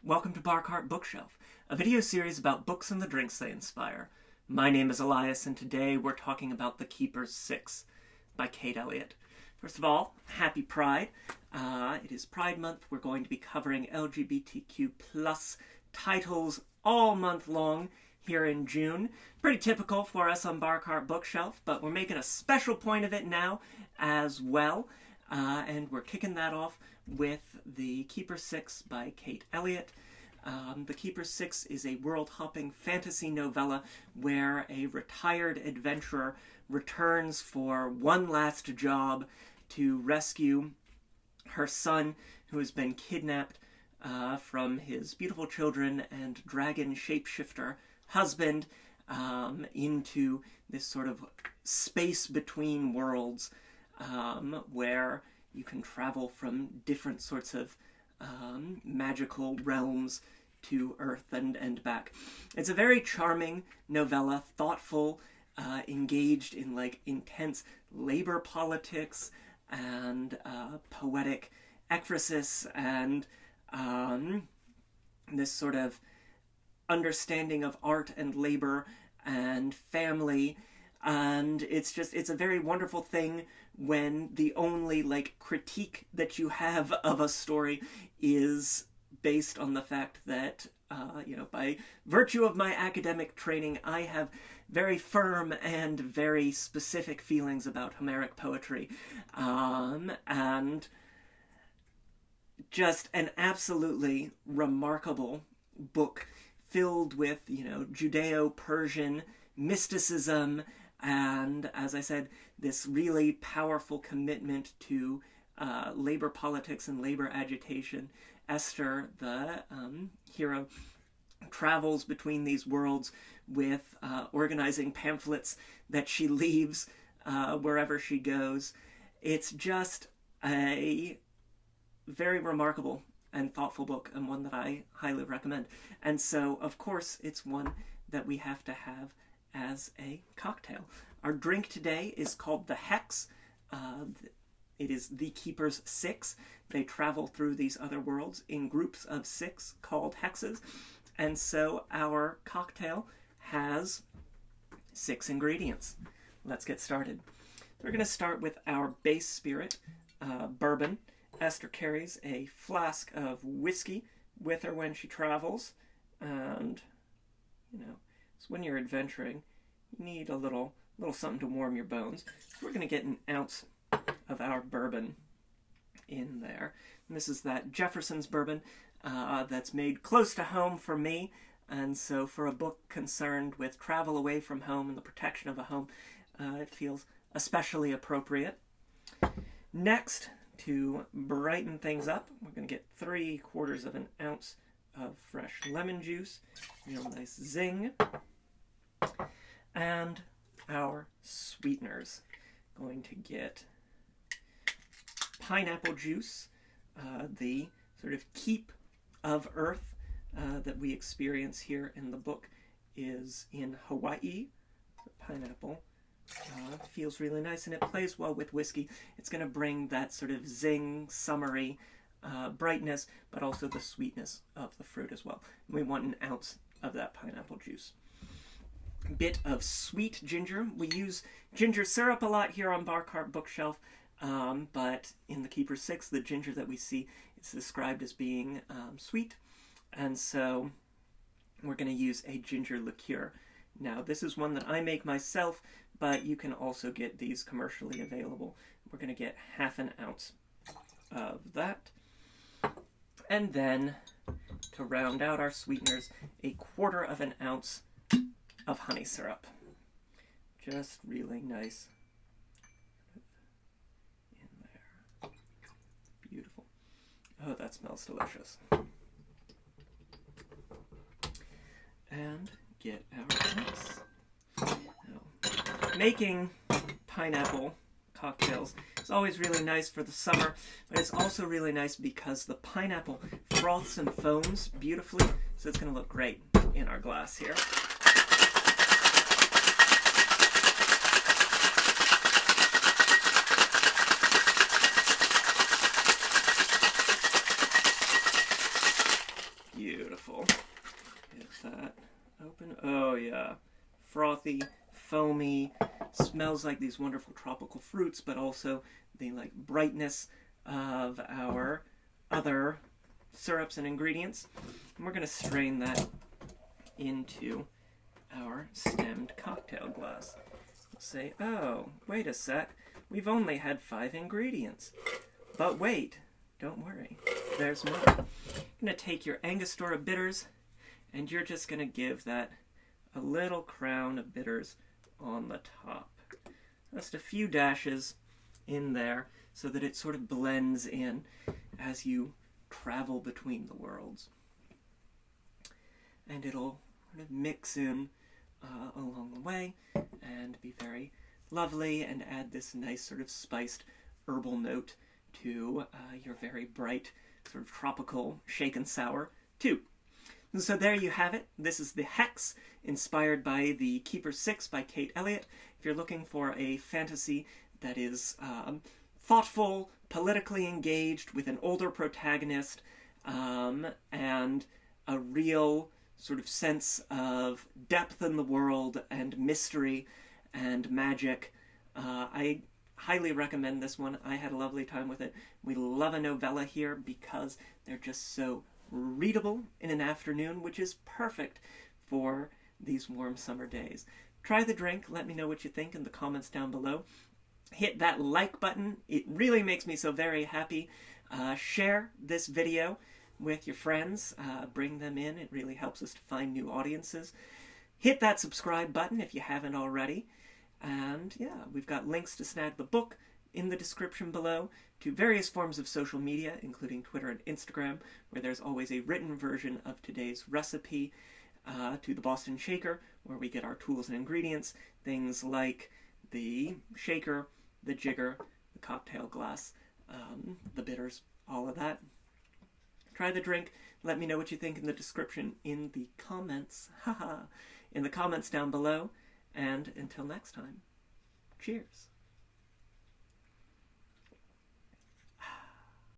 Welcome to Barcart Bookshelf, a video series about books and the drinks they inspire. My name is Elias, and today we're talking about The Keeper's Six by Kate Elliott. First of all, happy Pride. It is Pride Month. We're going to be covering LGBTQ plus titles all month long here in June. Pretty typical for us on Barcart Bookshelf, but we're making a special point of it now as well. And we're kicking that off with The Keeper's Six by Kate Elliott. The Keeper's Six is a world-hopping fantasy novella where a retired adventurer returns for one last job to rescue her son, who has been kidnapped from his beautiful children and dragon shapeshifter husband into this sort of space between worlds where you can travel from different sorts of magical realms to Earth and back. It's a very charming novella, thoughtful, engaged in intense labor politics and poetic ekphrasis and this sort of understanding of art and labor and family. And it's a very wonderful thing when the only critique that you have of a story is based on the fact that by virtue of my academic training, I have very firm and very specific feelings about Homeric poetry, and just an absolutely remarkable book filled with Judeo-Persian mysticism. And, as I said, this really powerful commitment to labor politics and labor agitation. Esther, the hero, travels between these worlds with organizing pamphlets that she leaves wherever she goes. It's just a very remarkable and thoughtful book, and one that I highly recommend. And so, of course, it's one that we have to have as a cocktail. Our drink today is called the Hex. It is the Keeper's Six. They travel through these other worlds in groups of six called hexes. And so our cocktail has 6 ingredients. Let's get started. We're going to start with our base spirit, bourbon. Esther carries a flask of whiskey with her when she travels. And, so when you're adventuring, you need a little something to warm your bones. So we're going to get an ounce of our bourbon in there. And this is that Jefferson's bourbon that's made close to home for me. And so for a book concerned with travel away from home and the protection of a home, it feels especially appropriate. Next, to brighten things up, we're going to get 3/4 of an ounce of fresh lemon juice. Real nice zing. And our sweeteners. Going to get pineapple juice, the sort of keep of Earth that we experience here in the book is in Hawaii. The pineapple feels really nice, and it plays well with whiskey. It's going to bring that sort of zing, summery brightness, but also the sweetness of the fruit as well. And we want an ounce of that pineapple juice. Bit of sweet ginger. We use ginger syrup a lot here on Barcart Bookshelf, but in The Keeper's Six, the ginger that we see is described as being sweet, and so we're going to use a ginger liqueur. Now, this is one that I make myself, but you can also get these commercially available. We're going to get 1/2 ounce of that, and then to round out our sweeteners, 1/4 ounce of honey syrup. Just really nice in there. Beautiful. Oh, that smells delicious. And get our ice. Now, making pineapple cocktails is always really nice for the summer, but it's also really nice because the pineapple froths and foams beautifully, so it's going to look great in our glass here. Beautiful. Get that open. Oh yeah. Frothy, foamy, smells like these wonderful tropical fruits, but also the like brightness of our other syrups and ingredients. And we're going to strain that into our stemmed cocktail glass. We'll say, oh, wait a sec, we've only had 5 ingredients. But wait, don't worry, there's more. You're going to take your Angostura bitters, and you're just going to give that a little crown of bitters on the top. Just a few dashes in there so that it sort of blends in as you travel between the worlds. And it'll sort of mix in along the way and be very lovely and add this nice sort of spiced herbal note to your very bright sort of tropical shaken sour too. And so there you have it. This is the Hex, inspired by the Keeper 6 by Kate Elliott. If you're looking for a fantasy that is thoughtful, politically engaged, with an older protagonist, and a real sort of sense of depth in the world and mystery and magic, I highly recommend this one. I had a lovely time with it. We love a novella here because they're just so readable in an afternoon, which is perfect for these warm summer days. Try the drink. Let me know what you think in the comments down below. Hit that like button. It really makes me so very happy. Share this video with your friends. Bring them in. It really helps us to find new audiences. Hit that subscribe button if you haven't already. And yeah, we've got links to snag the book in the description below, to various forms of social media, including Twitter and Instagram, where there's always a written version of today's recipe, to the Boston Shaker, where we get our tools and ingredients, things like the shaker, the jigger, the cocktail glass, the bitters, all of that. Try the drink. Let me know what you think in the description, in the comments, in the comments down below. And until next time, cheers.